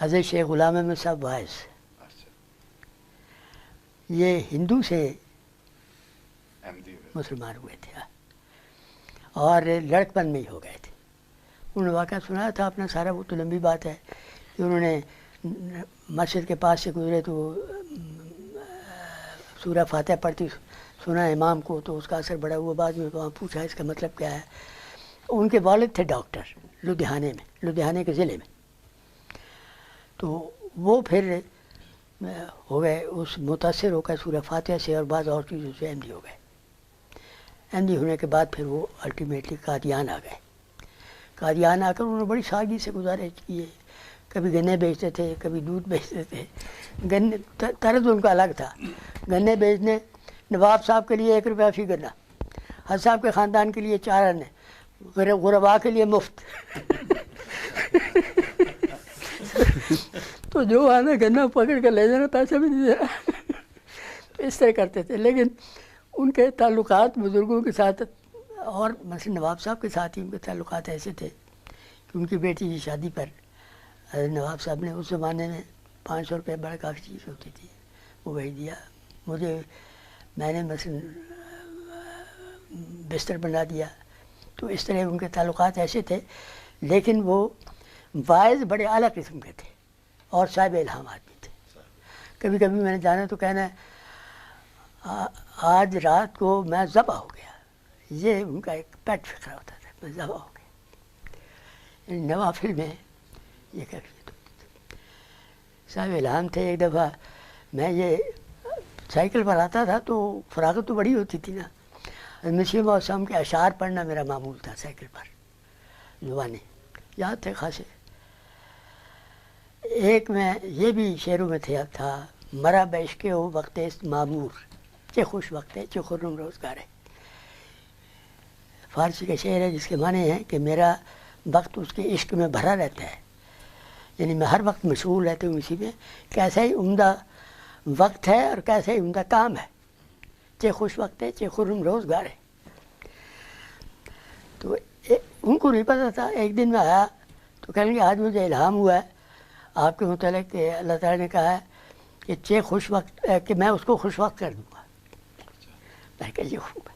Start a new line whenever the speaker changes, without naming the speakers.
حضرت شیخ غلام احمد صاحب وائز، یہ ہندو سے مسلمان ہوئے تھے اور لڑکپن میں ہی ہو گئے تھے. انہوں نے واقعہ سنایا تھا اپنا سارا، وہ تو لمبی بات ہے کہ انہوں نے مسجد کے پاس سے گزرے تو سورہ فاتحہ پڑھتی سنا امام کو، تو اس کا اثر بڑا ہوا. بعد میں وہاں پوچھا اس کا مطلب کیا ہے. ان کے والد تھے ڈاکٹر لدھیانے کے ضلع میں، تو وہ پھر ہو گئے اس متاثر ہو گئے سورہ فاتحہ سے اور بعض اور چیزوں سے احمدی ہو گئے. احمدی ہونے کے بعد پھر وہ الٹیمیٹلی قادیان آ گئے. قادیان آ کر انہوں نے بڑی سادگی سے گزارش کیے. کبھی گنے بیچتے تھے، کبھی دودھ بیچتے تھے. گنے طرز ان کا الگ تھا. گنے بیچنے، نواب صاحب کے لیے 1 روپیہ فی گنا، حج صاحب کے خاندان کے لیے 4 آنے، غربا کے لیے مفت. تو جو آنا گنا پکڑ کر لے جانا، پیسہ بھی نہیں دینا. تو اس طرح کرتے تھے. لیکن ان کے تعلقات بزرگوں کے ساتھ اور مثلا نواب صاحب کے ساتھ ہی ان کے تعلقات ایسے تھے کہ ان کی بیٹی کی شادی پر نواب صاحب نے اس زمانے میں 500 روپے بڑا کافی چیز ہوتی تھی، وہ بھیج دیا مجھے. میں نے مثلا بستر بنا دیا. تو اس طرح ان کے تعلقات ایسے تھے. لیکن وہ واعظ بڑے اعلیٰ قسم کے تھے اور صاحب الہام آدمی تھے. کبھی کبھی میں نے جانا تو کہنا آج رات کو میں ذبح ہو گیا. یہ ان کا ایک پیٹ فکر ہوتا تھا، میں ذبح ہو گیا. نوافل میں یہ کیفیت ہوتی تھی. صاحب الہام تھے. ایک دفعہ میں یہ سائیکل پر آتا تھا تو فراغت تو بڑی ہوتی تھی نا. مسیح موسم کے اشعار پڑھنا میرا معمول تھا سائیکل پر، زبانی یاد تھے خاصے. ایک میں یہ بھی شعروں میں تھا مرا بعشق ہو وقت است معمور، چے خوش وقت ہے چے خرم روزگار ہے. فارسی کا شعر ہے جس کے معنی ہیں کہ میرا وقت اس کے عشق میں بھرا رہتا ہے، یعنی میں ہر وقت مشغول رہتا ہوں اسی میں. کیسا ہی عمدہ وقت ہے اور کیسا ہی عمدہ کام ہے، چے خوش وقت ہے چے خرم روزگار ہے. تو ان کو نہیں پتہ تھا. ایک دن میں آیا تو کہنے لگے آج مجھے الہام ہوا ہے آپ کے متعلق کہ اللہ تعالیٰ نے کہا ہے کہ چے خوش وقت کہ میں اس کو خوش وقت کر دوں گا. میں کہا یہ خوب ہے.